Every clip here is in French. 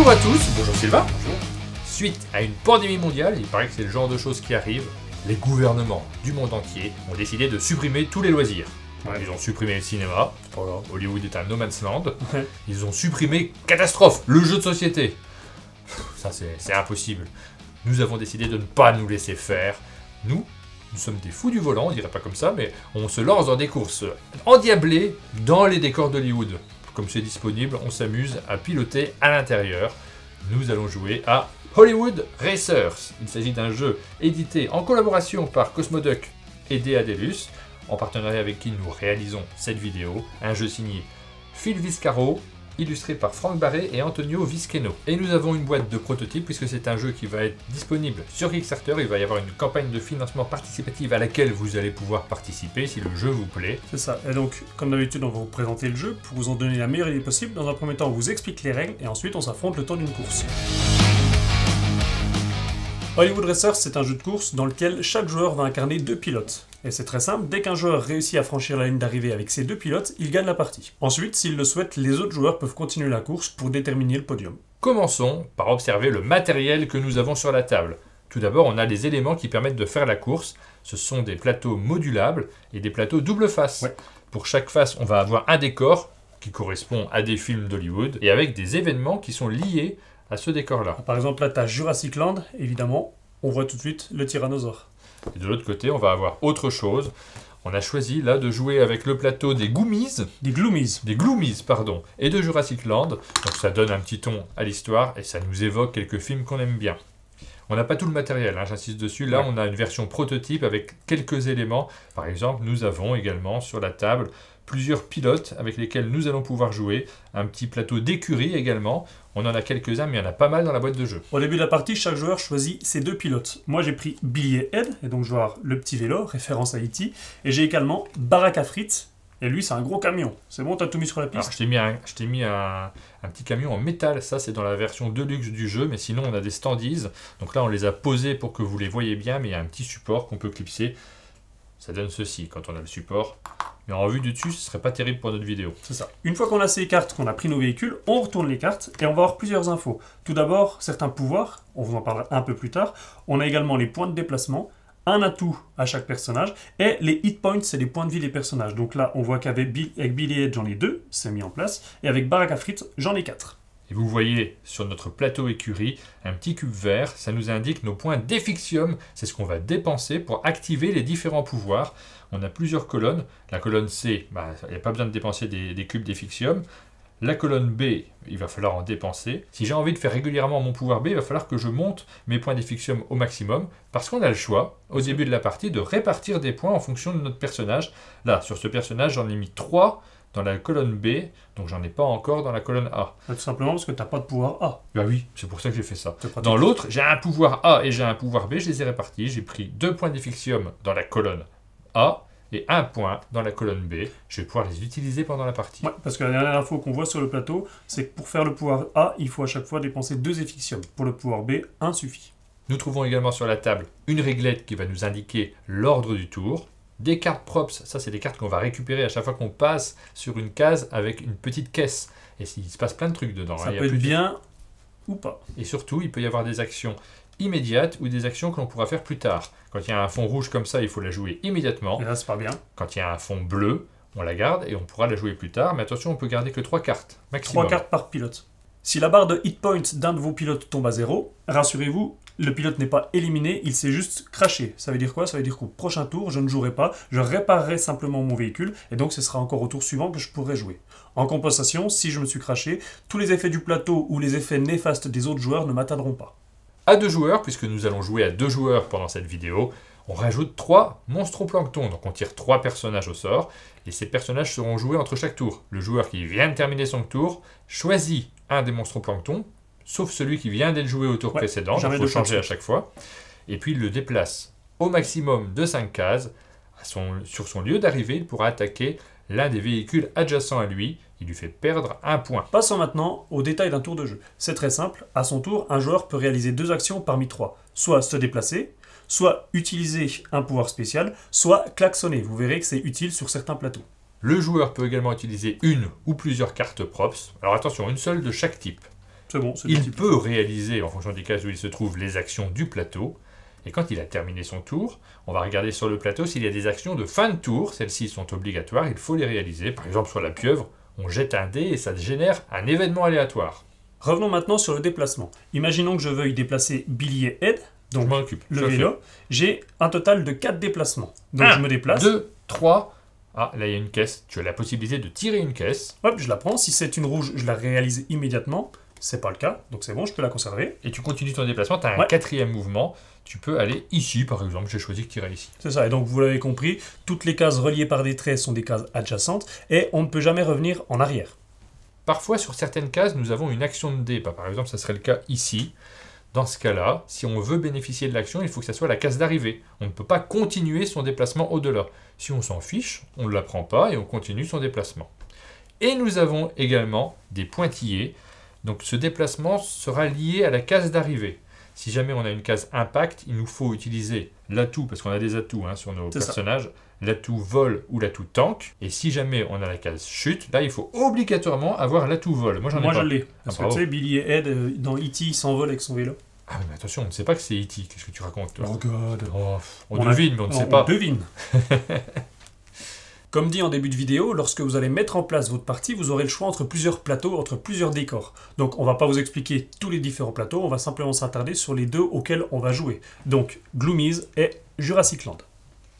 Bonjour à tous, bonjour Sylvain. Bonjour. Suite à une pandémie mondiale, il paraît que c'est le genre de choses qui arrivent, les gouvernements du monde entier ont décidé de supprimer tous les loisirs. Ouais. Ils ont supprimé le cinéma, Voilà. Hollywood est un no man's land. Ouais. Ils ont supprimé, catastrophe, le jeu de société. Ça c'est impossible. Nous avons décidé de ne pas nous laisser faire. Nous sommes des fous du volant, on dirait pas comme ça, mais on se lance dans des courses endiablées dans les décors d'Hollywood. Comme c'est disponible, on s'amuse à piloter à l'intérieur. Nous allons jouer à Hollywood Racers. Il s'agit d'un jeu édité en collaboration par Cosmoduck et Deadelus, en partenariat avec qui nous réalisons cette vidéo. Un jeu signé Phil Viscaro, illustré par Franck Barré et Antonio Vischeno. Et nous avons une boîte de prototypes puisque c'est un jeu qui va être disponible sur Kickstarter. Il va y avoir une campagne de financement participatif à laquelle vous allez pouvoir participer si le jeu vous plaît. C'est ça. Et donc, comme d'habitude, on va vous présenter le jeu pour vous en donner la meilleure idée possible. Dans un premier temps, on vous explique les règles et ensuite on s'affronte le temps d'une course. Hollywood Racers, c'est un jeu de course dans lequel chaque joueur va incarner deux pilotes. Et c'est très simple, dès qu'un joueur réussit à franchir la ligne d'arrivée avec ses deux pilotes, il gagne la partie. Ensuite, s'il le souhaite, les autres joueurs peuvent continuer la course pour déterminer le podium. Commençons par observer le matériel que nous avons sur la table. Tout d'abord, on a les éléments qui permettent de faire la course. Ce sont des plateaux modulables et des plateaux double face. Ouais. Pour chaque face, on va avoir un décor qui correspond à des films d'Hollywood et avec des événements qui sont liés à ce décor-là. Par exemple, là, tu as Jurassic Land, évidemment, on voit tout de suite le tyrannosaure. Et de l'autre côté, on va avoir autre chose. On a choisi là de jouer avec le plateau des Goomies, Des Gloomies. et de Jurassic Land. Donc ça donne un petit ton à l'histoire et ça nous évoque quelques films qu'on aime bien. On n'a pas tout le matériel, hein, j'insiste dessus. Là, Ouais. on a une version prototype avec quelques éléments. Par exemple, nous avons également sur la table plusieurs pilotes avec lesquels nous allons pouvoir jouer. Un petit plateau d'écurie également. On en a quelques-uns, mais il y en a pas mal dans la boîte de jeu. Au début de la partie, chaque joueur choisit ses deux pilotes. Moi, j'ai pris Billy et Ed, et donc je vais avoir le petit vélo, référence à E.T. Et j'ai également Barack à frites, et lui, c'est un gros camion. C'est bon, t'as tout mis sur la Alors, piste? je t'ai mis un petit camion en métal, ça c'est dans la version deluxe du jeu, mais sinon on a des standees. Donc là on les a posés pour que vous les voyez bien, mais il y a un petit support qu'on peut clipser. Ça donne ceci quand on a le support. Mais en vue du dessus, ce serait pas terrible pour notre vidéo. C'est ça. Une fois qu'on a ces cartes, qu'on a pris nos véhicules, on retourne les cartes, et on va avoir plusieurs infos. Tout d'abord, certains pouvoirs, on vous en parlera un peu plus tard. On a également les points de déplacement, un atout à chaque personnage, et les hit points, c'est les points de vie des personnages. Donc là, on voit qu'avec Billy et Ed, j'en ai 2, c'est mis en place, et avec Barack à frites, j'en ai 4. Et vous voyez sur notre plateau écurie un petit cube vert, ça nous indique nos points d'effixium, c'est ce qu'on va dépenser pour activer les différents pouvoirs. On a plusieurs colonnes, la colonne C, il n'y a pas besoin de dépenser des cubes d'effixium. La colonne B, il va falloir en dépenser. Si j'ai envie de faire régulièrement mon pouvoir B, il va falloir que je monte mes points d'effixium au maximum, parce qu'on a le choix, au début de la partie, de répartir des points en fonction de notre personnage. Là, sur ce personnage, j'en ai mis 3 dans la colonne B, donc j'en ai pas encore dans la colonne A. Tout simplement parce que t'as pas de pouvoir A. Bah oui, c'est pour ça que j'ai fait ça. C'est pratique. Dans l'autre, j'ai un pouvoir A et j'ai un pouvoir B, je les ai répartis. J'ai pris 2 points d'effixium dans la colonne A et 1 point dans la colonne B. Je vais pouvoir les utiliser pendant la partie. Ouais, parce que la dernière info qu'on voit sur le plateau, c'est que pour faire le pouvoir A, il faut à chaque fois dépenser 2 effixiums. Pour le pouvoir B, 1 suffit. Nous trouvons également sur la table une réglette qui va nous indiquer l'ordre du tour. Des cartes props, ça c'est des cartes qu'on va récupérer à chaque fois qu'on passe sur une case avec une petite caisse. Et il se passe plein de trucs dedans. Ça Il y a peut être plus de- bien ou pas. Et surtout, il peut y avoir des actions immédiates ou des actions que l'on pourra faire plus tard. Quand il y a un fond rouge comme ça, il faut la jouer immédiatement. Et là, c'est pas bien. Quand il y a un fond bleu, on la garde et on pourra la jouer plus tard. Mais attention, on peut garder que 3 cartes maximum. 3 cartes par pilote. Si la barre de hit point d'un de vos pilotes tombe à 0, rassurez-vous, le pilote n'est pas éliminé, il s'est juste crashé. Ça veut dire quoi? Ça veut dire qu'au prochain tour, je ne jouerai pas, je réparerai simplement mon véhicule, et donc ce sera encore au tour suivant que je pourrai jouer. En compensation, si je me suis crashé, tous les effets du plateau ou les effets néfastes des autres joueurs ne m'atteindront pas. À 2 joueurs, puisque nous allons jouer à 2 joueurs pendant cette vidéo, on rajoute 3 monstroplanctons. Donc on tire 3 personnages au sort, et ces personnages seront joués entre chaque tour. Le joueur qui vient de terminer son tour choisit un des monstroplanctons, sauf celui qui vient d'être joué au tour précédent, donc jamais il faut de changer à plateau. chaque fois. Et puis il le déplace au maximum de 5 cases. Sur son lieu d'arrivée, il pourra attaquer l'un des véhicules adjacents à lui. Il lui fait perdre 1 point. Passons maintenant au détail d'un tour de jeu. C'est très simple, à son tour, un joueur peut réaliser 2 actions parmi 3. Soit se déplacer, soit utiliser un pouvoir spécial, soit klaxonner. Vous verrez que c'est utile sur certains plateaux. Le joueur peut également utiliser une ou plusieurs cartes props. Alors attention, une seule de chaque type. C'est bon, c'est Il peut réaliser, en fonction des cases où il se trouve, les actions du plateau. Et quand il a terminé son tour, on va regarder sur le plateau s'il y a des actions de fin de tour. Celles-ci sont obligatoires, il faut les réaliser. Par exemple, sur la pieuvre, on jette un dé et ça génère un événement aléatoire. Revenons maintenant sur le déplacement. Imaginons que je veuille déplacer Billy et Ed, Je donc m'en occupe. le vélo. J'ai un total de 4 déplacements. Donc je me déplace. 2, 3. Ah, là il y a une caisse. Tu as la possibilité de tirer une caisse. Hop, je la prends. Si c'est une rouge, je la réalise immédiatement. C'est pas le cas, donc c'est bon, je peux la conserver. Et tu continues ton déplacement. Tu as un Ouais. 4e mouvement. Tu peux aller ici, par exemple. J'ai choisi de tirer ici. C'est ça, et donc vous l'avez compris, toutes les cases reliées par des traits sont des cases adjacentes, et on ne peut jamais revenir en arrière. Parfois, sur certaines cases, nous avons une action de dé. Par exemple, ça serait le cas ici. Dans ce cas-là, si on veut bénéficier de l'action, il faut que ça soit la case d'arrivée. On ne peut pas continuer son déplacement au-delà. Si on s'en fiche, on ne la prend pas et on continue son déplacement. Et nous avons également des pointillés. Donc ce déplacement sera lié à la case d'arrivée. Si jamais on a une case impact, il nous faut utiliser l'atout, parce qu'on a des atouts sur nos C'est ça. personnages, l'atout vol ou l'atout tank. Et si jamais on a la case chute, là il faut obligatoirement avoir l'atout vol. Moi j'en ai Moi pas. je l'ai, parce que bravo. tu sais, Billy et Ed, dans E.T., ils s'envolent avec son vélo. Ah oui, mais attention, on ne sait pas que c'est E.T. Qu'est-ce que tu racontes toi Regarde. Oh, on On a- devine, mais on ne sait On pas. devine. Comme dit en début de vidéo, lorsque vous allez mettre en place votre partie, vous aurez le choix entre plusieurs plateaux, entre plusieurs décors. Donc on va pas vous expliquer tous les différents plateaux, on va simplement s'attarder sur les deux auxquels on va jouer. Donc Gloomies et Jurassic Land.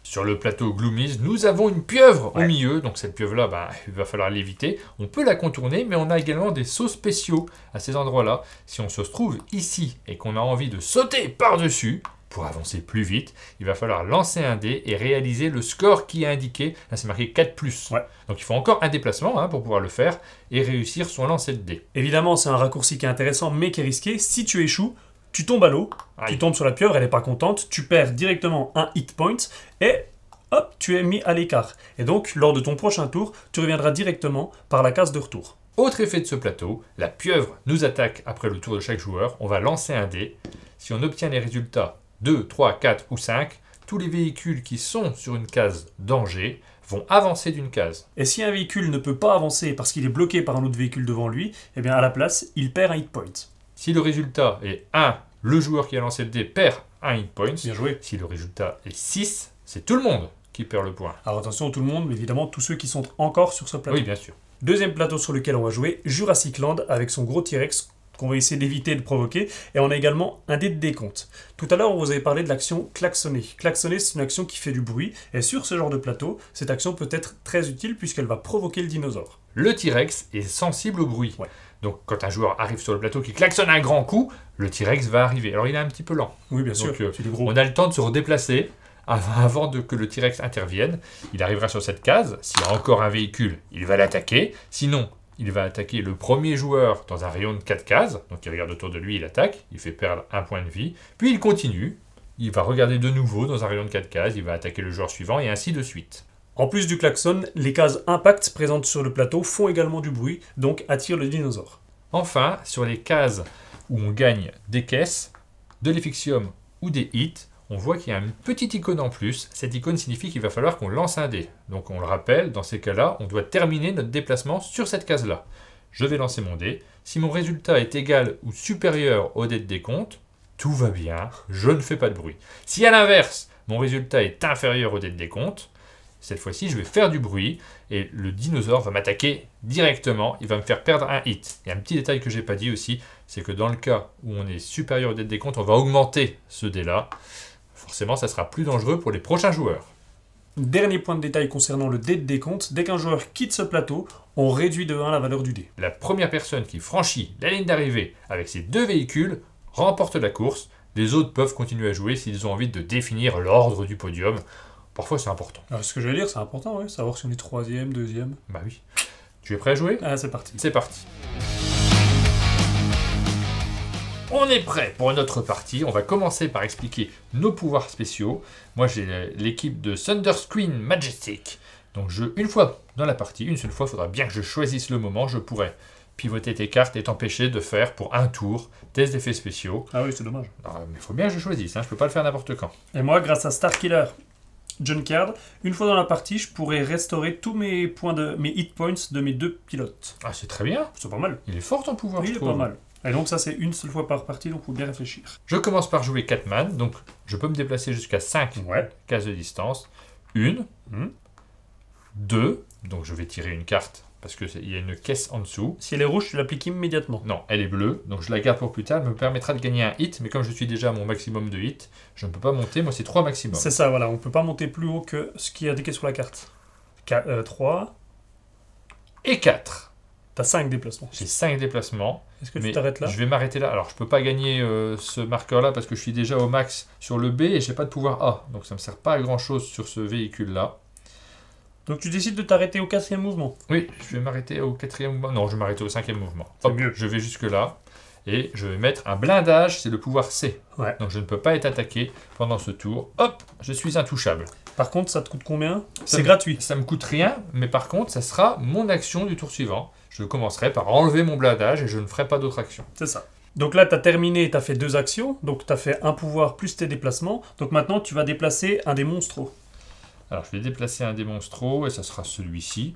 Sur le plateau Gloomies, nous avons une pieuvre au Ouais. milieu. Donc cette pieuvre-là, il va falloir l'éviter. On peut la contourner, mais on a également des sauts spéciaux à ces endroits-là. Si on se trouve ici et qu'on a envie de sauter par-dessus, pour avancer plus vite, il va falloir lancer un dé et réaliser le score qui est indiqué. Là, c'est marqué 4+. Ouais. Donc il faut encore un déplacement pour pouvoir le faire et réussir son lancer de dé. Évidemment, c'est un raccourci qui est intéressant mais qui est risqué. Si tu échoues, tu tombes à l'eau, Aïe. tu tombes sur la pieuvre, elle n'est pas contente, tu perds directement un hit point et hop, tu es mis à l'écart. Et donc, lors de ton prochain tour, tu reviendras directement par la case de retour. Autre effet de ce plateau, la pieuvre nous attaque après le tour de chaque joueur. On va lancer un dé. Si on obtient les résultats 2, 3, 4 ou 5, tous les véhicules qui sont sur une case danger vont avancer d'une case. Et si un véhicule ne peut pas avancer parce qu'il est bloqué par un autre véhicule devant lui, eh bien à la place, il perd un hit point. Si le résultat est 1, le joueur qui a lancé le dé perd un hit point. Bien joué. Si le résultat est 6, c'est tout le monde qui perd le point. Alors attention tout le monde, mais évidemment tous ceux qui sont encore sur ce plateau. Oui, bien sûr. Deuxième plateau sur lequel on va jouer, Jurassic Land avec son gros T-Rex qu'on va essayer d'éviter de provoquer. Et on a également un dé de décompte. Tout à l'heure, on vous avait parlé de l'action klaxonner. Klaxonner, c'est une action qui fait du bruit. Et sur ce genre de plateau, cette action peut être très utile puisqu'elle va provoquer le dinosaure. Le T-Rex est sensible au bruit. Ouais. Donc quand un joueur arrive sur le plateau qui klaxonne un grand coup, le T-Rex va arriver. Alors il est un petit peu lent. Oui, bien sûr, Donc, c'est des gros. On a le temps de se redéplacer avant que le T-Rex intervienne. Il arrivera sur cette case. S'il y a encore un véhicule, il va l'attaquer. Sinon, il va attaquer le premier joueur dans un rayon de 4 cases. Donc il regarde autour de lui, il attaque, il fait perdre un point de vie. Puis il continue. Il va regarder de nouveau dans un rayon de 4 cases. Il va attaquer le joueur suivant et ainsi de suite. En plus du klaxon, les cases impact présentes sur le plateau font également du bruit, donc attirent le dinosaure. Enfin, sur les cases où on gagne des caisses, de l'effixium ou des hits, on voit qu'il y a une petite icône en plus. Cette icône signifie qu'il va falloir qu'on lance un dé. Donc on le rappelle, dans ces cas-là, on doit terminer notre déplacement sur cette case-là. Je vais lancer mon dé. Si mon résultat est égal ou supérieur au dé de décompte, tout va bien, je ne fais pas de bruit. Si à l'inverse, mon résultat est inférieur au dé de décompte, cette fois-ci, je vais faire du bruit et le dinosaure va m'attaquer directement. Il va me faire perdre un hit. Il y a un petit détail que je n'ai pas dit aussi, c'est que dans le cas où on est supérieur au dé de décompte, on va augmenter ce dé-là. Forcément, ça sera plus dangereux pour les prochains joueurs. Dernier point de détail concernant le dé de décompte, dès qu'un joueur quitte ce plateau, on réduit de 1 la valeur du dé. La première personne qui franchit la ligne d'arrivée avec ses 2 véhicules remporte la course. Les autres peuvent continuer à jouer s'ils ont envie de définir l'ordre du podium. Parfois, c'est important. Alors, ce que je vais dire, c'est important, ouais, savoir si on est troisième, deuxième. Bah oui. Tu es prêt à jouer ? Ah, c'est parti. C'est parti. On est prêt pour notre partie. On va commencer par expliquer nos pouvoirs spéciaux. Moi, j'ai l'équipe de Thunderscreen Majestic. Donc, une fois dans la partie, une seule fois, il faudra bien que je choisisse le moment. Je pourrais pivoter tes cartes et t'empêcher de faire pour un tour des effets spéciaux. Ah oui, c'est dommage. Mais il faut bien que je choisisse, je ne peux pas le faire n'importe quand. Et moi, grâce à Starkiller Junkard, une fois dans la partie, je pourrais restaurer tous mes hit points de mes 2 pilotes. Ah, c'est très bien. C'est pas mal. Il est fort ton pouvoir, Oui, je il est trouve. pas mal. Et donc ça c'est une seule fois par partie, donc il faut bien réfléchir. Je commence par jouer 4 man, donc je peux me déplacer jusqu'à 5 Ouais. cases de distance. 1, Mhm. 2, donc je vais tirer une carte, parce qu'il y a une caisse en dessous. Si elle est rouge, tu l'appliques immédiatement. Non, elle est bleue, donc je la garde pour plus tard, elle me permettra de gagner un hit, mais comme je suis déjà à mon maximum de hit, je ne peux pas monter, moi c'est 3 maximum. C'est ça, voilà, on peut pas monter plus haut que ce qui est indiqué sur la carte. 3, Et 4. t'as 5 déplacements. J'ai 5 déplacements. Est-ce que Mais tu t'arrêtes là? je vais m'arrêter là. Alors, je peux pas gagner ce marqueur-là parce que je suis déjà au max sur le B et j'ai pas de pouvoir A. Donc, ça me sert pas à grand-chose sur ce véhicule-là. Donc tu décides de t'arrêter au 4e mouvement. Oui, je vais m'arrêter au 4e mouvement. Non, je vais m'arrêter au 5e mouvement. C'est Hop, mieux. je vais jusque-là. Et je vais mettre un blindage, c'est le pouvoir C. Ouais. Donc, je ne peux pas être attaqué pendant ce tour. Hop, je suis intouchable. Par contre, ça te coûte combien? Ça C'est me- gratuit. Ça me coûte rien, mais par contre, ça sera mon action du tour suivant. Je commencerai par enlever mon blindage et je ne ferai pas d'autre action. C'est ça. Donc là, tu as terminé, tu as fait 2 actions. Donc tu as fait un pouvoir plus tes déplacements. Donc maintenant, tu vas déplacer un des monstros. Alors, je vais déplacer un des monstros, et ça sera celui-ci.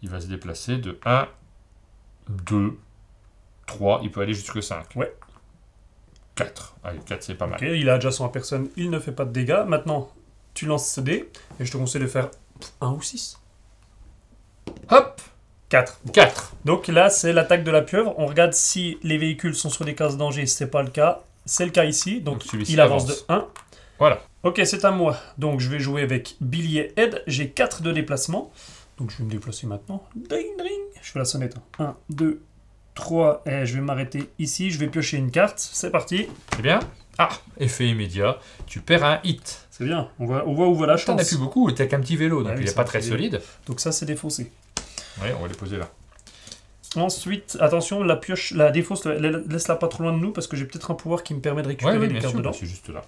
Il va se déplacer de 1, 2, 3, il peut aller jusque 5. Ouais. 4. Allez, 4, c'est pas mal. Ok, il est adjacent à personne, il ne fait pas de dégâts. Maintenant, tu lances ce dé, et je te conseille de faire 1 ou 6. Hop, 4. 4. Donc là, c'est l'attaque de la pieuvre. On regarde si les véhicules sont sur des cases danger, c'est pas le cas. C'est le cas ici, donc Donc celui-ci il avance de avance. 1. Voilà. Ok, c'est à moi. Donc je vais jouer avec Billy et Ed. J'ai 4 de déplacement. Donc je vais me déplacer maintenant. Ding, ding. Je fais la sonnette. 1, 2, 3. Et je vais m'arrêter ici. Je vais piocher une carte. C'est parti. C'est bien. Ah, effet immédiat. Tu perds un hit. C'est bien. On voit où va la T'en as chance. plus beaucoup, t'as qu'un petit vélo, donc Ah oui, il n'est c'est pas un très petit vélo. solide. Donc ça, c'est défaussé. Oui, on va les poser là. Ensuite, attention, la pioche, la défausse, laisse-la pas trop loin de nous parce que j'ai peut-être un pouvoir qui me permet de récupérer Oui, des bien cartes sûr, dedans. bah, c'est juste là.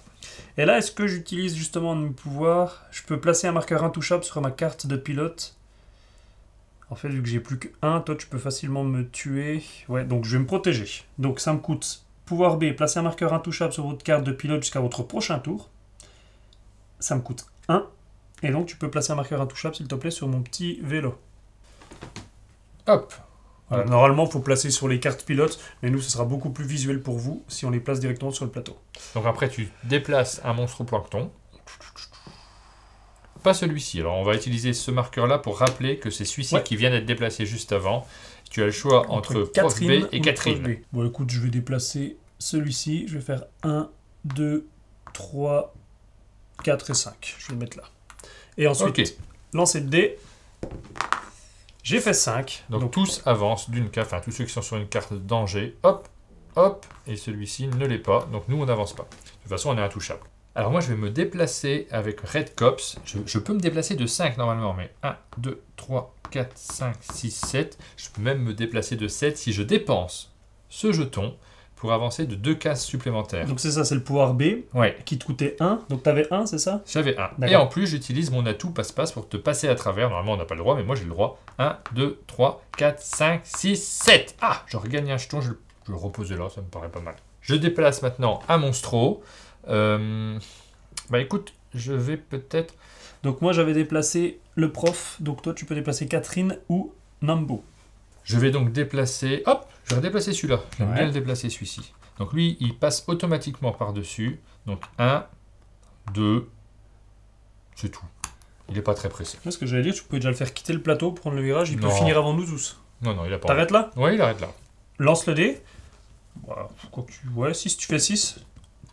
Et là, est-ce que j'utilise justement mon pouvoir? Je peux placer un marqueur intouchable sur ma carte de pilote. En fait, vu que j'ai plus que 1, toi tu peux facilement me tuer. Ouais, donc je vais me protéger. Donc ça me coûte pouvoir B, placer un marqueur intouchable sur votre carte de pilote jusqu'à votre prochain tour. Ça me coûte 1. Et donc tu peux placer un marqueur intouchable, s'il te plaît, sur mon petit vélo. Hop. Voilà, normalement, il faut placer sur les cartes pilotes, mais nous, ce sera beaucoup plus visuel pour vous si on les place directement sur le plateau. Donc après, tu déplaces un monstre au plancton. Pas celui-ci. Alors, on va utiliser ce marqueur-là pour rappeler que c'est celui-ci Ouais. qui vient d'être déplacé juste avant. Tu as le choix entre Prof B et ou Catherine. Prof B. Bon, écoute, je vais déplacer celui-ci. Je vais faire 1, 2, 3, 4 et 5. Je vais le mettre là. Et ensuite, Ok. lancer le dé. J'ai fait 5. Donc, tous avancent d'une carte, enfin tous ceux qui sont sur une carte de danger, hop, hop, et celui-ci ne l'est pas, donc nous on n'avance pas. De toute façon on est intouchable. Alors moi je vais me déplacer avec Red Cops, je peux me déplacer de 5 normalement, mais 1, 2, 3, 4, 5, 6, 7, je peux même me déplacer de 7 si je dépense ce jeton pour avancer de 2 cases supplémentaires. Donc c'est ça, c'est le pouvoir B Ouais, qui te coûtait 1. Donc t'avais 1, c'est ça? j'avais 1. D'accord. Et en plus j'utilise mon atout passe-passe pour te passer à travers, normalement on n'a pas le droit, mais moi j'ai le droit. 1, 2, 3, 4, 5, 6, 7. Ah, je regagne un jeton, je vais le reposer là, ça me paraît pas mal. Je déplace maintenant un monstro. Bah écoute, je vais peut-être... Donc moi j'avais déplacé le prof, donc toi tu peux déplacer Catherine ou Nambo. Je vais donc déplacer... Hop, je vais redéplacer celui-là. J'aime Ouais. bien le déplacer celui-ci. Donc lui, il passe automatiquement par-dessus. Donc 1, 2, c'est tout. Il n'est pas très pressé. Ce que j'allais dire, tu pouvais déjà le faire quitter le plateau, prendre le virage, il peut Non. finir avant nous tous. Non, non, il a pas envie. T'arrêtes là? Ouais, il arrête là. Lance le dé. Voilà, quoi que ouais, 6, tu fais 6.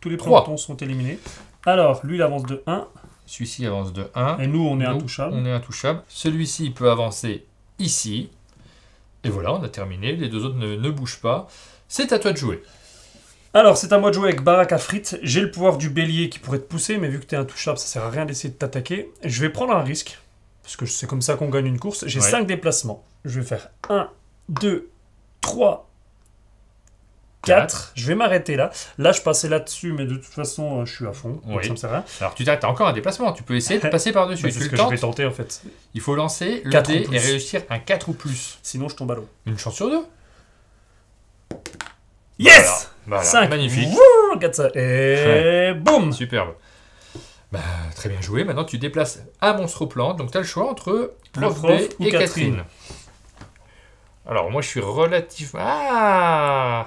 Tous les Trois. planctons sont éliminés. Alors, lui il avance de 1, Celui-ci avance de 1. et nous on est Nous, intouchables. On est intouchable. Celui-ci peut avancer ici. Et voilà, on a terminé. Les deux autres ne bougent pas. C'est à toi de jouer. Alors, c'est à moi de jouer avec Barack à frites. J'ai le pouvoir du bélier qui pourrait te pousser, mais vu que t'es intouchable, ça sert à rien d'essayer de t'attaquer. Je vais prendre un risque, parce que c'est comme ça qu'on gagne une course. J'ai Ouais. 5 déplacements. Je vais faire 1, 2, 3, 4. Je vais m'arrêter là. Là, je passais là-dessus, mais de toute façon, je suis à fond. Donc Oui. ça me sert à rien. Alors, tu as encore un déplacement. Tu peux essayer de passer par-dessus. Bah, Tu c'est ce le que je vais tentes. tenter en fait. Il faut lancer le 4 ou dé plus. et réussir un 4 ou plus. Sinon, je tombe à l'eau. Une chance sur deux. Yes, Voilà, 5. magnifique. Regarde ça. Et boum. Superbe. Bah, très bien joué. Maintenant, tu déplaces un monstre au plan. Donc, tu as le choix entre Prof B prof ou et Catherine. Catherine. Alors, moi, je suis relativement... Ah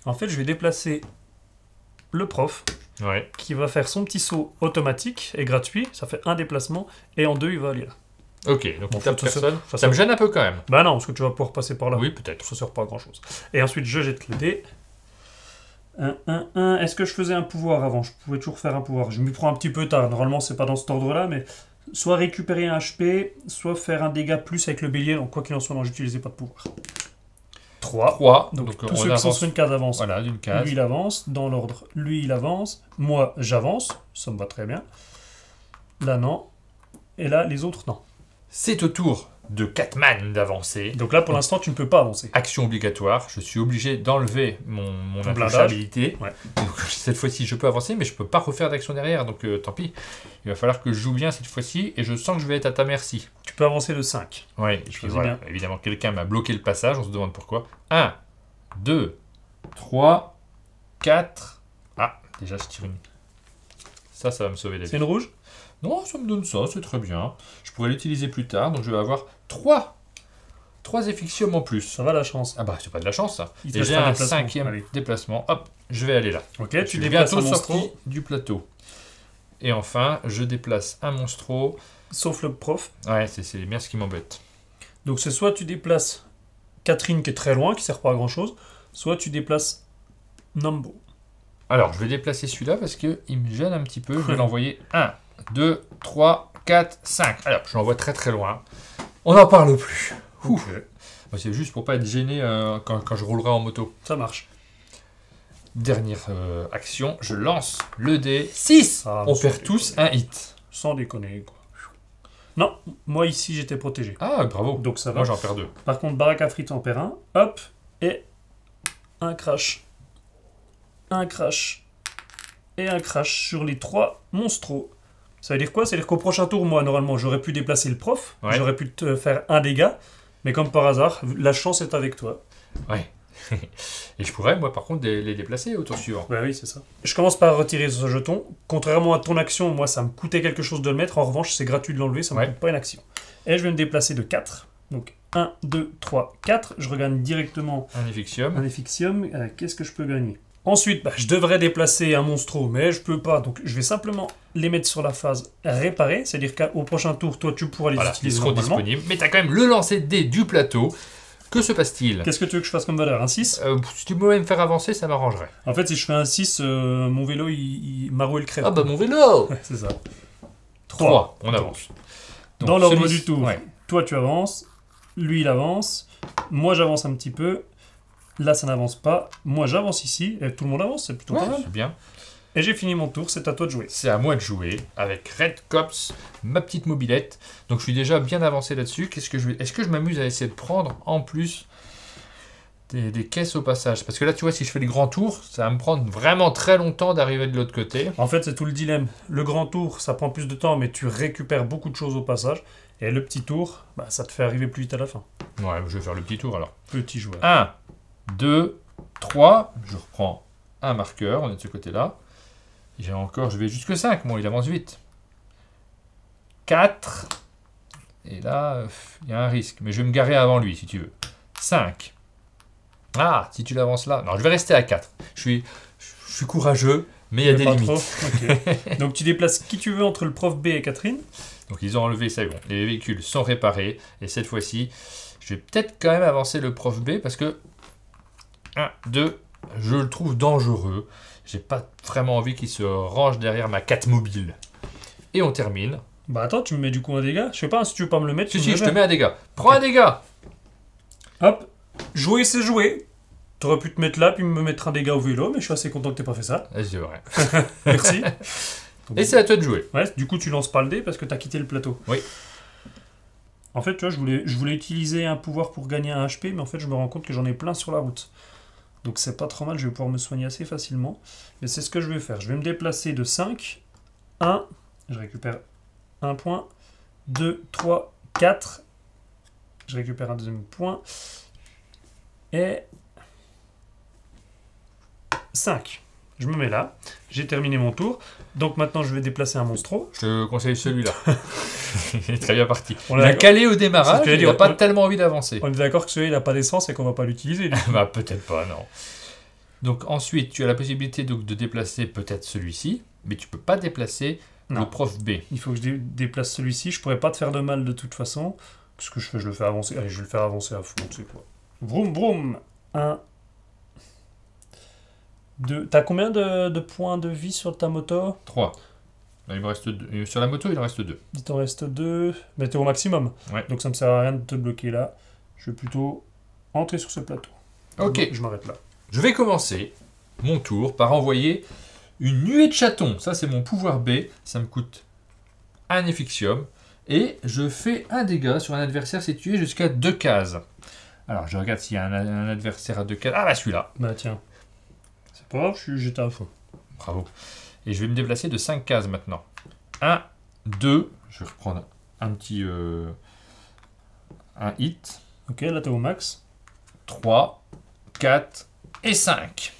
En fait, je vais déplacer le prof, Ouais. qui va faire son petit saut automatique et gratuit. Ça fait un déplacement. Et en 2, il va aller là. Ok, donc Bon, on tape ça, personne. ça, Ça me gêne un peu quand même. Bah non, parce que tu vas pouvoir passer par là. Oui, peut-être. Ça sert pas à grand chose. Et ensuite, je jette le dé. 1. Est-ce que je faisais un pouvoir avant? Je pouvais toujours faire un pouvoir. Je m'y prends un petit peu tard. Normalement, c'est pas dans cet ordre-là, mais soit récupérer un HP, soit faire un dégât plus avec le bélier. Donc, quoi qu'il en soit, non, j'utilisais pas de pouvoir. 3. 3. Donc, tous on ceux qui sont avance. sur une case avancent. Voilà, d'une case. Lui, il avance. Dans l'ordre, lui, il avance. Moi, j'avance. Ça me va très bien. Là, non. Et là, les autres, non. C'est au tour de Catman d'avancer. Donc là, pour l'instant, tu ne peux pas avancer. Action obligatoire. Je suis obligé d'enlever mon Ton blindage. intouchabilité. Ouais. Donc, cette fois-ci, je peux avancer, mais je peux pas refaire d'action derrière. Donc tant pis. Il va falloir que je joue bien cette fois-ci. Et je sens que je vais être à ta merci. Tu peux avancer de 5. Oui, Choisis voilà. bien. Évidemment, quelqu'un m'a bloqué le passage. On se demande pourquoi. 1, 2, 3, 4. Ah, déjà, je tire une. Ça va me sauver la vie. C'est une rouge? Non, ça me donne ça, c'est très bien. Je pourrais l'utiliser plus tard, donc je vais avoir 3 effixiums en plus. Ça va la chance. Ah bah, c'est pas de la chance, ça. Il te Et reste j'ai un un déplacement. 5e Allez. déplacement. Hop, je vais aller là. Ok, Je tu suis déplaces bientôt un sorti monstro, du plateau. Et enfin, je déplace un monstro. sauf le prof. Ouais, c'est bien ce qui m'embête. Donc c'est soit tu déplaces Catherine qui est très loin, qui sert pas à grand chose, soit tu déplaces Numbo. Alors, je vais déplacer celui-là parce qu'il me gêne un petit peu. Je vais l'envoyer 1, 2, 3, 4, 5. Alors, je l'envoie très très loin. On n'en parle plus. Ouh. Bah, c'est juste pour pas être gêné quand je roulerai en moto. Ça marche. Dernière action, je lance le dé. 6. Ah, On sans perd tous un hit. Sans déconner. Quoi. Non, moi ici j'étais protégé. Ah, bravo. Donc ça va. Moi, j'en perds 2. Par contre, baraque à frites en perd un. Hop, et un crash. Un crash. Et un crash sur les 3 monstros. Ça veut dire quoi? Ça veut dire qu'au prochain tour, moi, normalement, j'aurais pu déplacer le prof. Ouais. J'aurais pu te faire un dégât. Mais comme par hasard, la chance est avec toi. Ouais. Et je pourrais, moi, par contre, les déplacer au tour suivant. Bah oui, c'est ça. Je commence par retirer ce jeton. Contrairement à ton action, moi, ça me coûtait quelque chose de le mettre. En revanche, c'est gratuit de l'enlever, ça me Ouais. coûte pas une action. Et je vais me déplacer de 4. Donc 1, 2, 3, 4. Je regagne directement Un effixium. un effixium. Qu'est-ce que je peux gagner? Ensuite, bah, je devrais déplacer un monstro, mais je peux pas. Donc je vais simplement les mettre sur la phase réparée. C'est-à-dire qu'au prochain tour, toi, tu pourras les Voilà, ils utiliser seront normalement. disponibles. Mais t'as quand même le lancer de dés du plateau. Que se passe-t-il? Qu'est-ce que tu veux que je fasse comme valeur? Un 6? Si tu pouvais me faire avancer, ça m'arrangerait. En fait, si je fais un 6, mon vélo, Maro, il crève. Ah bah mon vélo. Ouais, c'est ça. 3, on avance. Donc, Dans l'ordre celui-ci- du tour, Ouais. toi tu avances, lui il avance, moi j'avance un petit peu, là ça n'avance pas, moi j'avance ici, et tout le monde avance, c'est plutôt Ouais, pas mal. c'est bien. Et j'ai fini mon tour, c'est à toi de jouer. C'est à moi de jouer avec Red Cops, ma petite mobilette. Donc je suis déjà bien avancé là-dessus. Est-ce que je m'amuse à essayer de prendre en plus des caisses au passage? Parce que là, tu vois, si je fais le grand tour, ça va me prendre vraiment très longtemps d'arriver de l'autre côté. En fait c'est tout le dilemme, le grand tour ça prend plus de temps mais tu récupères beaucoup de choses au passage, et le petit tour, bah, ça te fait arriver plus vite à la fin. Ouais, je vais faire le petit tour alors. Petit joueur. 1, 2, 3. Je reprends un marqueur, on est de ce côté-là. Je vais jusque 5, moi, il avance vite. 4. Et là, il y a un risque. Mais je vais me garer avant lui, si tu veux. 5. Ah, si tu l'avances là. Non, je vais rester à 4. Je suis courageux, mais il y a Mais des pas limites. trop. Ok. Donc tu déplaces qui tu veux entre le prof B et Catherine. Donc ils ont enlevé ça, bon. Les véhicules sont réparés. Et cette fois-ci, je vais peut-être quand même avancer le prof B parce que 1, 2, je le trouve dangereux. J'ai pas vraiment envie qu'il se range derrière ma 4 mobile. Et on termine. Bah attends, tu me mets du coup un dégât. Je sais pas, si tu veux pas me le mettre. Si, tu si, me je le te mets un dégât. Prends un dégât. Hop, jouer c'est jouer. T'aurais pu te mettre là puis me mettre un dégât au vélo, mais je suis assez content que t'aies pas fait ça. Ah, c'est vrai. Merci. Et c'est à toi de jouer. Ouais, du coup tu lances pas le dé parce que t'as quitté le plateau. Oui. En fait, tu vois, je voulais utiliser un pouvoir pour gagner un HP, mais en fait je me rends compte que j'en ai plein sur la route. Donc c'est pas trop mal, je vais pouvoir me soigner assez facilement. Mais c'est ce que je vais faire. Je vais me déplacer de 5, 1, je récupère un point, 2, 3, 4, je récupère un deuxième point, et 5. Je me mets là, j'ai terminé mon tour, donc maintenant je vais déplacer un monstro. Je te conseille celui-là. Il est très bien parti. On Il a- a calé au C'est ce démarrage, que j'allais il dire. n'a pas tellement envie d'avancer. On est d'accord que celui-là il n'a pas d'essence et qu'on va pas l'utiliser. lui. Bah peut-être pas, non. Donc ensuite, tu as la possibilité donc, de déplacer peut-être celui-ci, mais tu peux pas déplacer Non. le prof B. Il faut que je déplace celui-ci. Je pourrais pas te faire de mal de toute façon. Ce que je fais, je le fais avancer. Allez, je vais le faire avancer à fond, tu sais quoi. Vroom, vroom. 1, 2. T'as combien de points de vie sur ta moto? 3. Là, il me reste deux. Sur la moto, il en reste 2. Il t'en reste 2. Mais t'es au maximum. Ouais. Donc ça me sert à rien de te bloquer là. Je vais plutôt entrer sur ce plateau. Ok. Je m'arrête là. Je vais commencer mon tour par envoyer une nuée de chatons. Ça, c'est mon pouvoir B. Ça me coûte un effixium. Et je fais un dégât sur un adversaire situé jusqu'à 2 cases. Alors, je regarde s'il y a un adversaire à 2 cases. Ah, bah celui-là. Bah tiens. C'est pas grave, j'étais à fond. Bravo. Et je vais me déplacer de 5 cases maintenant. 1, 2. Je vais reprendre un petit... un hit. Ok, là t'es au max. 3, 4 et 5.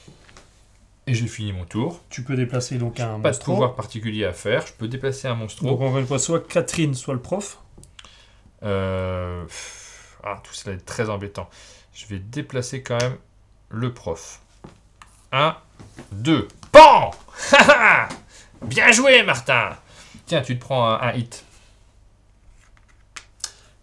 Et j'ai fini mon tour. Tu peux déplacer donc un Pas de monstro. pouvoir particulier à faire. Je peux déplacer un monstro. Donc encore une fois, soit Catherine, soit le prof. Tout cela est très embêtant. Je vais déplacer quand même le prof. 1, 2. PAN. Bien joué, Martin. Tiens, tu te prends un hit.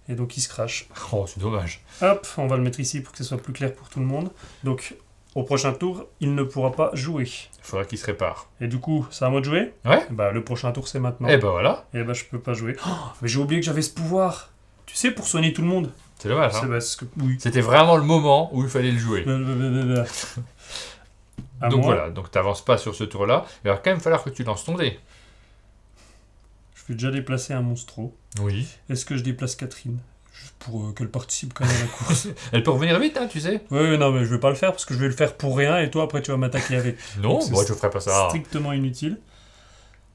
Et donc il se crache. Oh, c'est dommage. Hop, on va le mettre ici pour que ce soit plus clair pour tout le monde. Donc au prochain tour, il ne pourra pas jouer. Il faudra qu'il se répare. Et du coup, c'est à moi de jouer. Ouais. Bah le prochain tour c'est maintenant. Et ben voilà. Et bah je peux pas jouer. Oh, mais j'ai oublié que j'avais ce pouvoir. Tu sais, pour soigner tout le monde. C'est dommage. C'est Hein. parce que... Oui. C'était vraiment le moment où il fallait le jouer. À Donc moi, voilà, donc t'avances pas sur ce tour-là. Il va quand même falloir que tu lances ton dé. je vais déjà déplacer un monstro. Oui. Est-ce que je déplace Catherine? Juste pour qu'elle participe quand même à la course. Elle peut revenir vite, hein, tu sais. Oui, non, mais je vais pas le faire parce que je vais le faire pour rien et toi après tu vas m'attaquer avec. Non, Donc, moi c'est je ferai pas ça. Strictement inutile.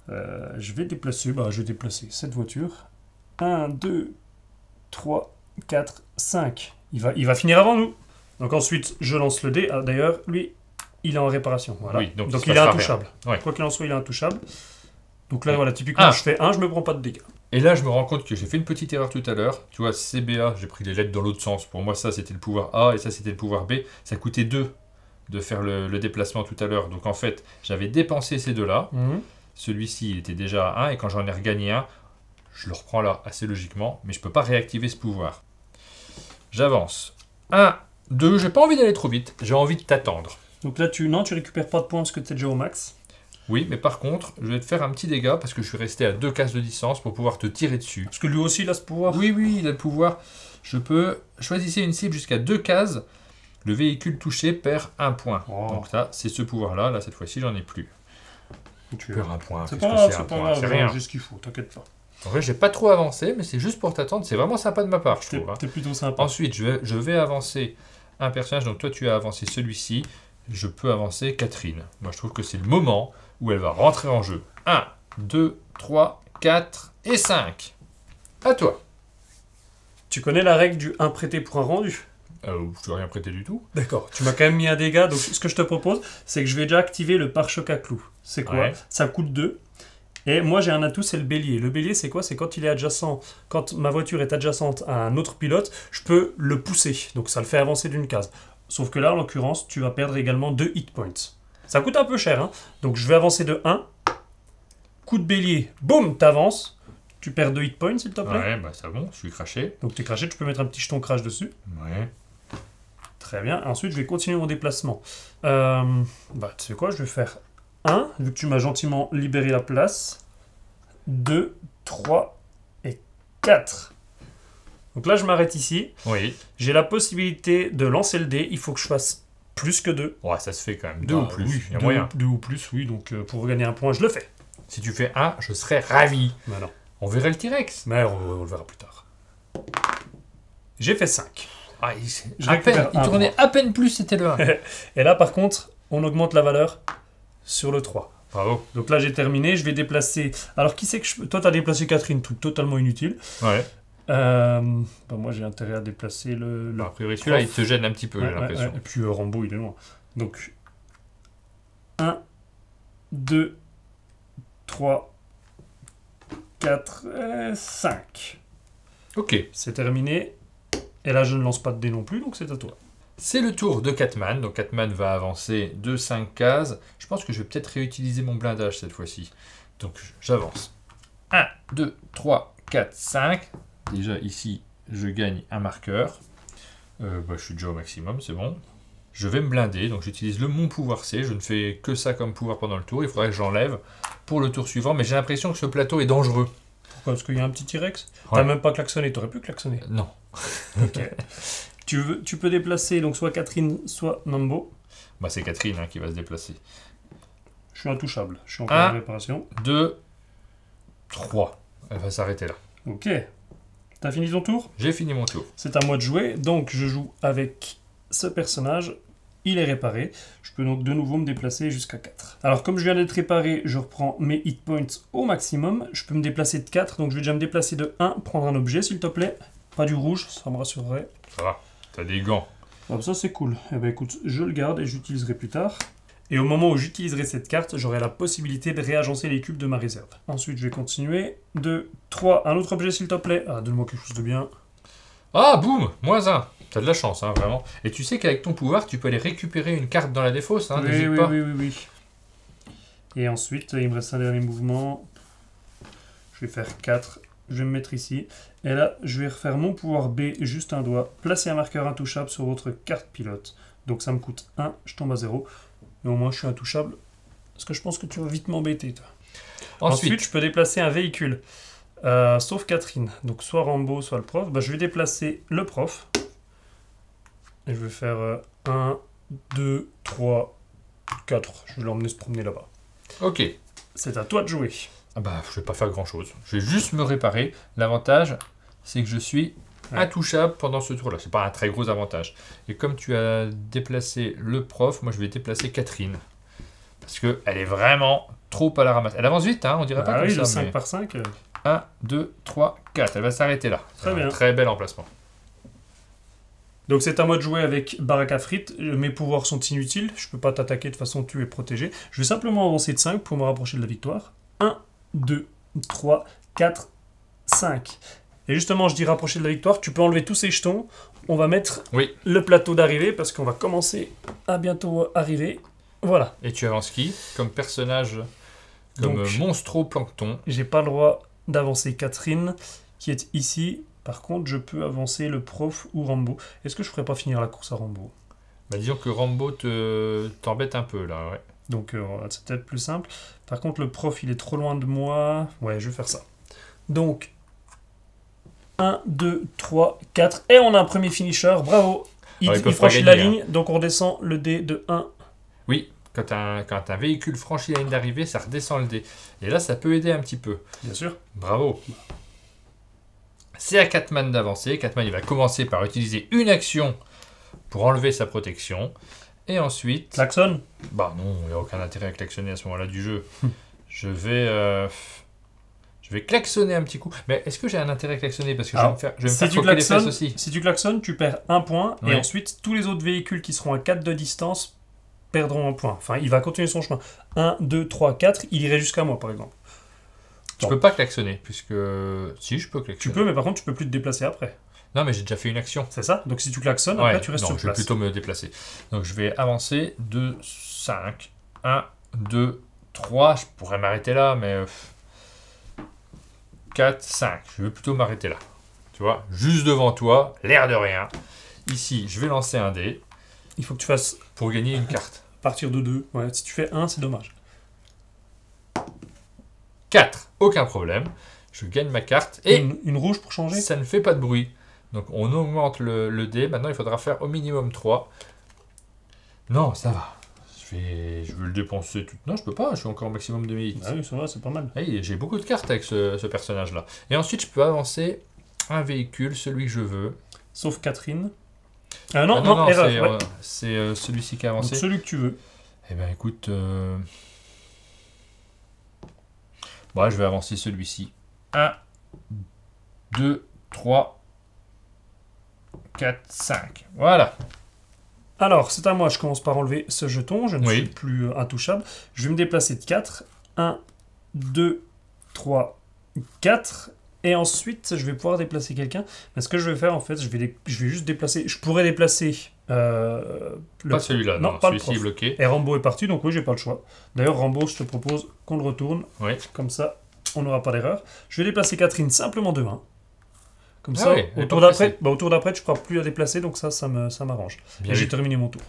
Je vais déplacer cette voiture. 1, 2, 3, 4, 5. Il va finir avant nous. Donc ensuite, je lance le dé. Ah, d'ailleurs, lui, il est en réparation. Voilà. Oui, donc il est intouchable. Ouais. Quoi qu'il en soit, il est intouchable. Donc là, voilà, typiquement, Ah. je fais 1, je me prends pas de dégâts. Et là, je me rends compte que j'ai fait une petite erreur tout à l'heure. Tu vois, CBA, j'ai pris les lettres dans l'autre sens. Pour moi, ça, c'était le pouvoir A et ça, c'était le pouvoir B. Ça coûtait 2 de faire le déplacement tout à l'heure. Donc, en fait, j'avais dépensé ces deux-là. Celui-ci, il était déjà à 1. Et quand j'en ai regagné un, je le reprends là, assez logiquement. Mais je peux pas réactiver ce pouvoir. J'avance. 1, 2. J'ai pas envie d'aller trop vite. J'ai envie de t'attendre. Donc là, tu récupères pas de points parce que tu es déjà au max. Oui, mais par contre, je vais te faire un petit dégât parce que je suis resté à 2 cases de distance pour pouvoir te tirer dessus. Parce que lui aussi, il a ce pouvoir. Oui, il a le pouvoir. Je peux choisir une cible jusqu'à 2 cases. Le véhicule touché perd 1 point. Oh. Donc là, c'est ce pouvoir-là. Là, cette fois-ci, j'en ai plus. Tu Perd 1 point. C'est Qu'est-ce pas que grave, c'est un c'est pas point? grave. C'est Rien. rien. J'ai ce qu'il faut, t'inquiète pas. En vrai, j'ai pas trop avancé, mais c'est juste pour t'attendre. C'est vraiment sympa de ma part, je trouve. Hein. T'es plutôt sympa. Ensuite, je vais avancer un personnage. Donc toi, tu as avancé celui-ci. Je peux avancer Catherine. Moi, je trouve que c'est le moment où elle va rentrer en jeu. 1, 2, 3, 4 et 5. À toi. Tu connais la règle du 1 prêté pour un rendu? Je ne rien prêter du tout. D'accord. Tu m'as quand même mis un dégât, donc ce que je te propose, c'est que je vais déjà activer le pare-choc à clous. C'est quoi? Ouais. Ça coûte 2. Et moi j'ai un atout, c'est le bélier. Le bélier, c'est quoi? C'est quand il est adjacent, quand ma voiture est adjacente à un autre pilote, je peux le pousser. Donc ça le fait avancer d'une case. Sauf que là, en l'occurrence, tu vas perdre également 2 hit points. Ça coûte un peu cher, hein. Donc je vais avancer de 1. Coup de bélier, boum, t'avances. Tu perds 2 hit points, s'il te plaît. Ouais, bah c'est bon, je suis craché. Donc t'es craché, tu peux mettre un petit jeton crash dessus. Ouais. Très bien. Ensuite, je vais continuer mon déplacement. Tu sais quoi? Je vais faire 1, vu que tu m'as gentiment libéré la place. 2, 3 et 4. Donc là, je m'arrête ici. Oui. J'ai la possibilité de lancer le dé. Il faut que je fasse plus que 2. Ouais, ça se fait quand même. 2 ou plus. Oui, Il y a moyen. 2 ou plus, oui. Donc pour gagner un point, je le fais. Si tu fais 1, je serais ravi. Mais non. On verrait le T-Rex. Mais on le verra plus tard. J'ai fait 5. Ah, Je récupère il un tournait à peine plus, c'était le 1. Et là, par contre, on augmente la valeur sur le 3. Bravo. Donc là, j'ai terminé. Je vais déplacer... Alors, qui c'est que je... Toi, tu as déplacé Catherine, tout totalement inutile. Ouais. Moi, j'ai intérêt à déplacer le... A priori, celui-là, il te gêne un petit peu, Ouais, j'ai l'impression. ouais. Et puis Rambo, il est loin. Donc, 1, 2, 3, 4, 5. Ok. C'est terminé. Et là, je ne lance pas de dés non plus, donc c'est à toi. C'est le tour de Catman. Donc Catman va avancer de 5 cases. Je pense que je vais peut-être réutiliser mon blindage cette fois-ci. Donc j'avance. 1, 2, 3, 4, 5. Déjà ici, je gagne un marqueur. Je suis déjà au maximum, c'est bon. Je vais me blinder, donc j'utilise mon pouvoir C. Je ne fais que ça comme pouvoir pendant le tour. Il faudrait que j'enlève pour le tour suivant. Mais j'ai l'impression que ce plateau est dangereux. Pourquoi? Parce qu'il y a un petit T-Rex? Ouais. T'as même pas klaxonné, t'aurais pu klaxonner. Non. Ok. Tu peux déplacer donc soit Catherine, soit Nambo. Bah, c'est Catherine qui va se déplacer. Je suis intouchable, je suis encore en réparation. 2, 3. Elle va s'arrêter là. Ok. T'as fini ton tour? J'ai fini mon tour. C'est à moi de jouer, donc je joue avec ce personnage. Il est réparé. Je peux donc de nouveau me déplacer jusqu'à 4. Alors comme je viens d'être réparé, je reprends mes hit points au maximum. Je peux me déplacer de 4, donc je vais déjà me déplacer de 1, prendre un objet s'il te plaît. Pas du rouge, ça me rassurerait. Ça va, t'as des gants. Ah, ça c'est cool. Eh ben écoute, je le garde et j'utiliserai plus tard. Et au moment où j'utiliserai cette carte, j'aurai la possibilité de réagencer les cubes de ma réserve. Ensuite, je vais continuer. 2, 3, un autre objet s'il te plaît. Ah, donne-moi quelque chose de bien. Ah, boum, -1. T'as de la chance, vraiment. Et tu sais qu'avec ton pouvoir, tu peux aller récupérer une carte dans la défausse, Oui, n'hésite pas. oui. Et ensuite, il me reste un dernier mouvement. Je vais faire 4. Je vais me mettre ici. Et là, je vais refaire mon pouvoir B, juste un doigt. Placer un marqueur intouchable sur votre carte pilote. Donc ça me coûte 1, je tombe à 0. Et au moins, je suis intouchable. Parce que je pense que tu vas vite m'embêter, toi. Ensuite, je peux déplacer un véhicule. Sauf Catherine. Donc soit Rambo, soit le prof. Bah, je vais déplacer le prof. Et je vais faire 1, 2, 3, 4. Je vais l'emmener se promener là-bas. Ok. C'est à toi de jouer. Ah bah, je vais pas faire grand-chose. Je vais juste me réparer. L'avantage, c'est que je suis intouchable pendant ce tour-là. C'est pas un très gros avantage. Et comme tu as déplacé le prof, moi je vais déplacer Catherine. Parce qu'elle est vraiment trop à la ramasse. Elle avance vite, on dirait pas comme oui, ça. le 5 par 5. 1, 2, 3, 4. Elle va s'arrêter là. Très bien. Très bel emplacement. Donc c'est à moi de jouer avec Baraka Frites. Mes pouvoirs sont inutiles. Je peux pas t'attaquer, de toute façon tu es protégé. Je vais simplement avancer de 5 pour me rapprocher de la victoire. 1, 2, 3, 4, 5. Et justement, je dis rapprocher de la victoire. Tu peux enlever tous ces jetons. On va mettre le plateau d'arrivée parce qu'on va commencer à bientôt arriver. Voilà. Et tu avances qui comme personnage, comme Donc, monstro-plancton? J'ai pas le droit d'avancer Catherine, qui est ici. Par contre, je peux avancer le prof ou Rambo. Est-ce que je ferais pas finir la course à Rambo? Bah, disons que Rambo t'embête un peu, là, ouais. Donc, c'est peut-être plus simple. Par contre, le prof, il est trop loin de moi. Ouais, je vais faire ça. Donc, 1, 2, 3, 4. Et on a un premier finisher. Bravo. Il franchit la ligne. Donc, on redescend le dé de 1. Oui, quand un véhicule franchit la ligne d'arrivée, ça redescend le dé. Et là, ça peut aider un petit peu. Bien sûr. Bravo. C'est à Catman d'avancer. Catman, il va commencer par utiliser une action pour enlever sa protection. Et ensuite... Klaxon? Bah non, il n'y a aucun intérêt à klaxonner à ce moment-là du jeu. Je vais klaxonner un petit coup. Mais est-ce que j'ai un intérêt à klaxonner? Parce que je vais me faire croquer les fesses aussi. Si tu klaxonnes, tu perds un point. Ouais. Et ensuite, tous les autres véhicules qui seront à 4 de distance perdront un point. Enfin, il va continuer son chemin. 1, 2, 3, 4. Il irait jusqu'à moi, par exemple. Je peux pas klaxonner, puisque... Si, je peux klaxonner. Tu peux, mais par contre, tu peux plus te déplacer après. Non, mais j'ai déjà fait une action. C'est ça? Donc si tu klaxonnes, après tu restes sur place. Je vais plutôt me déplacer. Donc je vais avancer 2, 5, 1, 2, 3. Je pourrais m'arrêter là, mais... 4, 5. Je vais plutôt m'arrêter là. Tu vois, juste devant toi, l'air de rien. Ici, je vais lancer un dé. Il faut que tu fasses... Pour gagner une carte. À partir de 2. Ouais, si tu fais 1, c'est dommage. 4. Aucun problème. Je gagne ma carte. Et une rouge pour changer? Ça ne fait pas de bruit. Donc on augmente le dé. Maintenant, il faudra faire au minimum 3. Non, ça va. Je vais le dépenser tout. Non, je peux pas. Je suis encore au maximum de mes hits. Ah oui, ça va, c'est pas mal. Hey, j'ai beaucoup de cartes avec ce personnage-là. Et ensuite, je peux avancer un véhicule, celui que je veux. Sauf Catherine. Ah non, non, erreur. C'est celui-ci qui a avancé. Donc celui que tu veux. Eh bien, écoute... Bon, je vais avancer celui-ci. 1, 2, 3, 4, 5. Voilà. Alors, c'est à moi. Je commence par enlever ce jeton. Je ne suis plus intouchable. Je vais me déplacer de 4. 1, 2, 3, 4. Et ensuite, je vais pouvoir déplacer quelqu'un. Mais ce que je vais faire, en fait, je vais juste déplacer... Je pourrais déplacer... Pas celui-là, non, pas le celui-ci est prof. bloqué. Et Rambo est parti, donc oui, j'ai pas le choix. D'ailleurs, Rambo, je te propose qu'on le retourne. Oui. Comme ça, on n'aura pas d'erreur. Je vais déplacer Catherine simplement de 1. Comme Ah ça, oui, elle est au pas tour d'après, tu ne pourras plus à déplacer, donc ça m'arrange. Bien Et j'ai vu. terminé mon tour.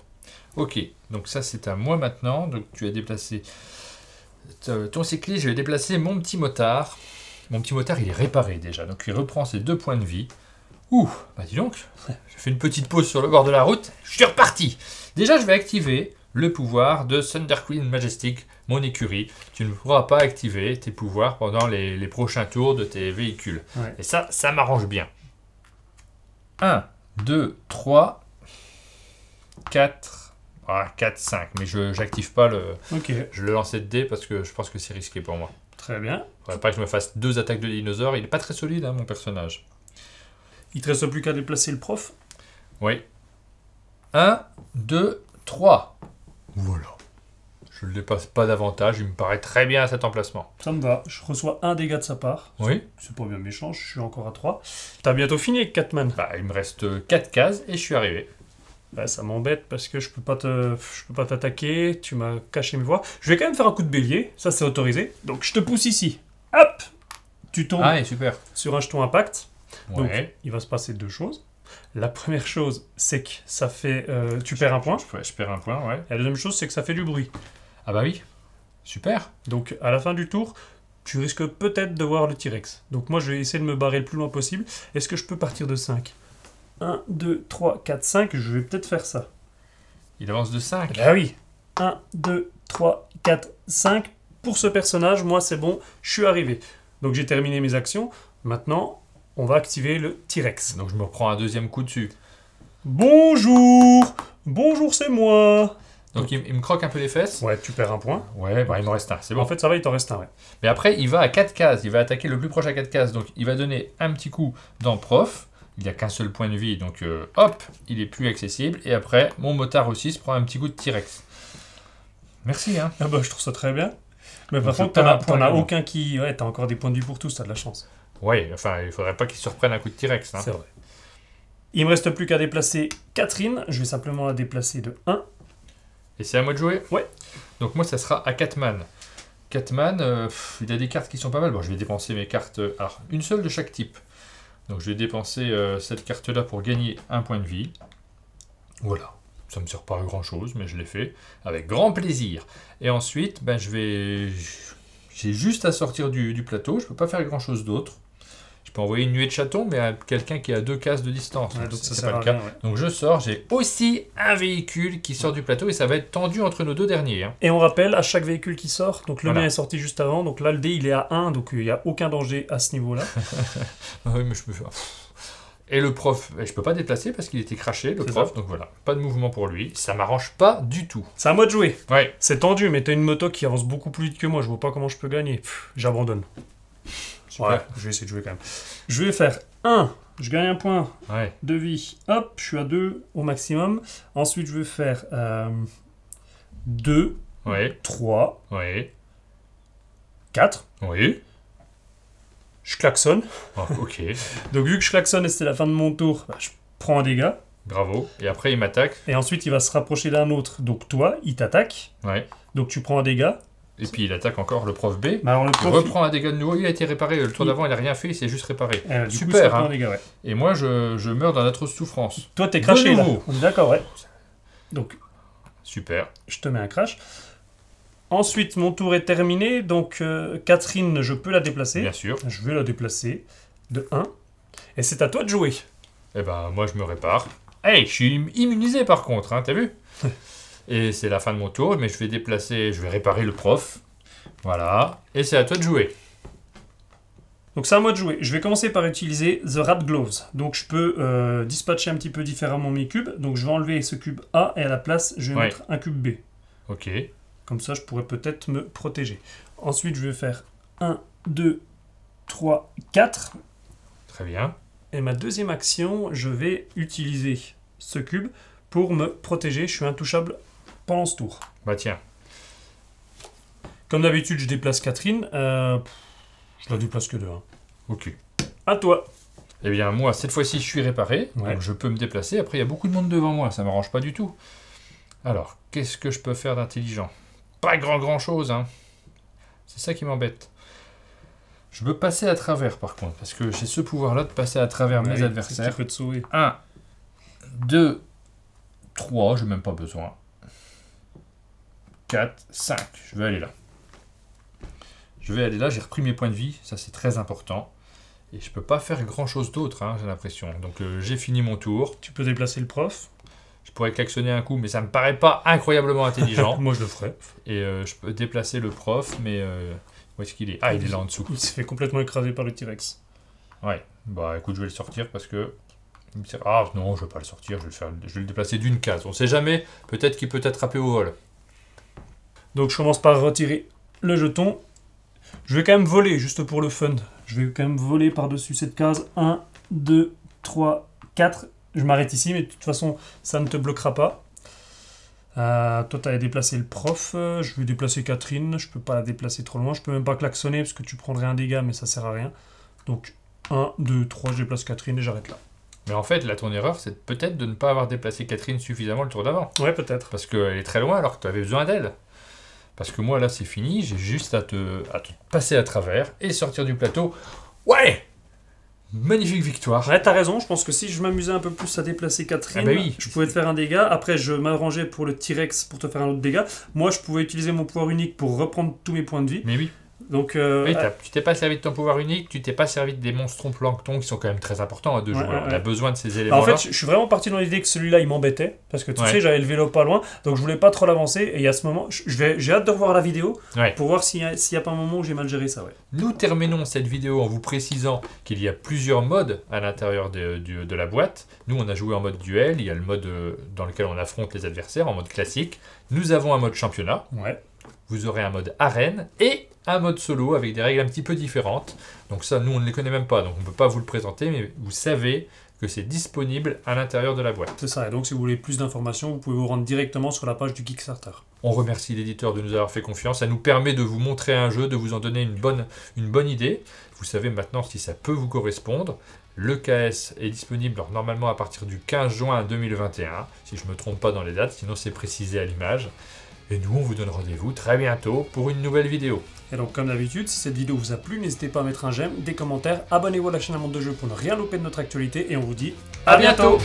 Ok, donc ça c'est à moi maintenant. Donc tu as déplacé ton cycliste, je vais déplacer mon petit motard. Mon petit motard il est réparé déjà, donc il reprend ses 2 points de vie. Ouh, bah dis donc, j'ai fait une petite pause sur le bord de la route, je suis reparti. Déjà je vais activer le pouvoir de Thunder Queen Majestic, mon écurie. Tu ne pourras pas activer tes pouvoirs pendant les prochains tours de tes véhicules. Ouais. Et ça m'arrange bien. 1, 2, 3, 4... Ah, 4, 5, mais je n'active pas le... Ok, Je le lançais de dés parce que je pense que c'est risqué pour moi. très bien. Faudrait pas que je me fasse 2 attaques de dinosaures. Il est pas très solide, hein, mon personnage. Il te reste plus qu'à déplacer le prof. Oui. 1, 2, 3. Voilà. Je ne le dépasse pas davantage. Il me paraît très bien à cet emplacement. Ça me va. Je reçois un dégât de sa part. Oui. C'est pas bien méchant, je suis encore à 3. T'as bientôt fini avec Catman. Bah, il me reste 4 cases et je suis arrivé. Bah, ça m'embête parce que je peux pas t'attaquer, tu m'as caché mes voies. Je vais quand même faire un coup de bélier, ça c'est autorisé. Donc je te pousse ici. Hop, tu tombes Ah, et super. sur un jeton impact. Donc Ouais. il va se passer 2 choses. La première chose, c'est que ça fait... tu perds un point. Je perds un point, ouais. Et la deuxième chose, c'est que ça fait du bruit. Ah bah oui. Super. Donc à la fin du tour, tu risques peut-être de voir le T-Rex. Donc moi je vais essayer de me barrer le plus loin possible. Est-ce que je peux partir de 5 ? 1, 2, 3, 4, 5, je vais peut-être faire ça. Il avance de 5. Bah oui. 1, 2, 3, 4, 5. Pour ce personnage, moi c'est bon, je suis arrivé. Donc j'ai terminé mes actions. Maintenant, on va activer le T-Rex. Donc je me reprends un deuxième coup dessus. Bonjour. Bonjour, c'est moi. Donc il me croque un peu les fesses. Ouais, tu perds un point. Ouais, bah il m'en reste un, c'est bon. En fait, ça va, il t'en reste un, ouais. Mais après, il va à 4 cases. Il va attaquer le plus proche à 4 cases. Donc, il va donner un petit coup dans prof. Il n'y a qu'un seul point de vie. Donc, hop, il est plus accessible. Et après, mon motard aussi se prend un petit coup de T-Rex. Merci, hein. Ah bah, je trouve ça très bien. Mais par Donc, je contre, perds un point t'en as également. aucun qui... Ouais, t'as encore des points de vue pour tous, t'as de la chance. Ouais, enfin, il faudrait pas qu'il se reprenne un coup de T-Rex. Hein. C'est vrai. Il me reste plus qu'à déplacer Catherine. Je vais simplement la déplacer de 1. Et c'est à moi de jouer. Ouais. Donc, moi, ça sera à Catman. Catman, il a des cartes qui sont pas mal. Bon, je vais dépenser mes cartes. Alors, une seule de chaque type. Donc, je vais dépenser cette carte-là pour gagner un point de vie. Voilà. Ça me sert pas à grand chose, mais je l'ai fait avec grand plaisir. Et ensuite, ben, j'ai juste à sortir du plateau. Je peux pas faire grand chose d'autre. Je peux envoyer une nuée de chatons, mais à quelqu'un qui est à 2 cases de distance. Ouais, Donc, donc ça c'est sert pas à le cas. rien, ouais. Donc je sors, j'ai aussi un véhicule qui sort du plateau et ça va être tendu entre nos 2 derniers. Hein. Et on rappelle, à chaque véhicule qui sort, donc le Voilà. mien est sorti juste avant, donc là le dé il est à 1, donc il n'y a aucun danger à ce niveau-là. Ah oui, mais je peux faire. Et le prof, je peux pas déplacer parce qu'il était craché, le C'est prof, ça. donc voilà, pas de mouvement pour lui. Ça m'arrange pas du tout. C'est à moi de jouer. Ouais, C'est tendu, mais t'as une moto qui avance beaucoup plus vite que moi, je vois pas comment je peux gagner. J'abandonne. super. Ouais, je vais essayer de jouer quand même. Je vais faire 1, je gagne un point Ouais, de vie. Hop, je suis à 2 au maximum. Ensuite, je vais faire 2, ouais, 3, ouais, 4. oui. Je klaxonne. Oh, ok, Donc vu que je klaxonne et c'est la fin de mon tour, bah, je prends un dégât. bravo. Et après, il m'attaque. Et ensuite, il va se rapprocher d'un autre. Donc toi, il t'attaque. Ouais. Donc tu prends un dégât. Et puis il attaque encore le prof B. Mais alors le Il prof, reprend un dégât de nouveau. Il a été réparé. Le tour d'avant, il a rien fait. Il s'est juste réparé. du coup, Super, ça prend hein. un dégât, ouais. Et moi, je meurs dans d'atroces souffrances. Toi, t'es craché De là. nouveau. On est d'accord, ouais. Donc, Super. je te mets un crash. Ensuite, mon tour est terminé. Donc, Catherine, je peux la déplacer. Bien sûr. Je vais la déplacer de 1. Et c'est à toi de jouer. Eh ben, moi, je me répare. Hey, je suis immunisé par contre, hein, t'as vu? Et c'est la fin de mon tour, mais je vais déplacer, je vais réparer le prof. Voilà. Et c'est à toi de jouer. Donc, c'est à moi de jouer. Je vais commencer par utiliser The Rat Gloves. Donc, je peux dispatcher un petit peu différemment mes cubes. Donc, je vais enlever ce cube A et à la place, je vais Ouais. mettre un cube B. Ok. Comme ça, je pourrais peut-être me protéger. Ensuite, je vais faire 1, 2, 3, 4. Très bien. Et ma deuxième action, je vais utiliser ce cube pour me protéger. Je suis intouchable pendant ce tour. Bah tiens. Comme d'habitude, je déplace Catherine. Je la déplace que de 1. Ok. À toi. Eh bien, moi, cette fois-ci, je suis réparé, Ouais. donc je peux me déplacer. Après, il y a beaucoup de monde devant moi, ça m'arrange pas du tout. Alors, qu'est-ce que je peux faire d'intelligent? Pas grand-chose, hein. C'est ça qui m'embête. Je peux passer à travers, par contre, parce que j'ai ce pouvoir-là de passer à travers mes Oui, c'est ce adversaires. qui peut te sauver. 1, 2, 3, j'ai même pas besoin. 4, 5, je vais aller là. Je vais aller là, j'ai repris mes points de vie, ça c'est très important. Et je peux pas faire grand chose d'autre, hein, j'ai l'impression. Donc j'ai fini mon tour. Tu peux déplacer le prof. Je pourrais klaxonner un coup, mais ça me paraît pas incroyablement intelligent. Moi, je le ferais. Et je peux déplacer le prof, mais où est-ce qu'il est? Ah, il est là en dessous. Il s'est fait complètement écraser par le T-Rex. Ouais, bah écoute, je vais le sortir parce que... Ah non, je vais pas le sortir, je vais le déplacer d'une case. On sait jamais, peut-être qu'il peut attraper au vol. Donc, je commence par retirer le jeton. Je vais quand même voler, juste pour le fun. Je vais quand même voler par-dessus cette case. 1, 2, 3, 4. Je m'arrête ici, mais de toute façon, ça ne te bloquera pas. Toi, tu as déplacé le prof. Je vais déplacer Catherine. Je peux pas la déplacer trop loin. Je peux même pas klaxonner parce que tu prendrais un dégât, mais ça sert à rien. Donc, 1, 2, 3, je déplace Catherine et j'arrête là. Mais en fait, là, ton erreur, c'est peut-être de ne pas avoir déplacé Catherine suffisamment le tour d'avant. Ouais, peut-être. Parce qu'elle est très loin alors que tu avais besoin d'elle. Parce que moi, là, c'est fini. J'ai juste à te passer à travers et sortir du plateau. Ouais! Magnifique victoire. Ouais, t'as raison. Je pense que si je m'amusais un peu plus à déplacer Catherine, Ah bah oui. je pouvais te faire un dégât. Après, je m'arrangeais pour le T-Rex pour te faire un autre dégât. Moi, je pouvais utiliser mon pouvoir unique pour reprendre tous mes points de vie. Mais oui. Donc, Oui, tu t'es pas servi de ton pouvoir unique, tu t'es pas servi des monstres plancton qui sont quand même très importants à deux Ouais, joueurs. ouais, On a ouais. besoin de ces en éléments-là. fait, je suis vraiment parti dans l'idée que celui-là, il m'embêtait. Parce que tu Ouais. sais, j'avais le vélo pas loin. Donc, je voulais pas trop l'avancer. Et à ce moment, j'ai hâte de revoir la vidéo Ouais. pour voir s'il y a pas un moment où j'ai mal géré ça. Ouais. Nous terminons cette vidéo en vous précisant qu'il y a plusieurs modes à l'intérieur de la boîte. Nous, on a joué en mode duel. Il y a le mode dans lequel on affronte les adversaires, en mode classique. Nous avons un mode championnat. Ouais. Vous aurez un mode arène et un mode solo avec des règles un petit peu différentes. Donc ça, nous, on ne les connaît même pas, donc on ne peut pas vous le présenter, mais vous savez que c'est disponible à l'intérieur de la boîte. C'est ça. Et donc, si vous voulez plus d'informations, vous pouvez vous rendre directement sur la page du Kickstarter. On remercie l'éditeur de nous avoir fait confiance. Ça nous permet de vous montrer un jeu, de vous en donner une bonne idée. Vous savez maintenant si ça peut vous correspondre. Le KS est disponible normalement à partir du 15 juin 2021, si je ne me trompe pas dans les dates, sinon c'est précisé à l'image. Et nous, on vous donne rendez-vous très bientôt pour une nouvelle vidéo. Et donc, comme d'habitude, si cette vidéo vous a plu, n'hésitez pas à mettre un j'aime, des commentaires, abonnez-vous à la chaîne Un Monde de Jeu pour ne rien louper de notre actualité, et on vous dit À bientôt.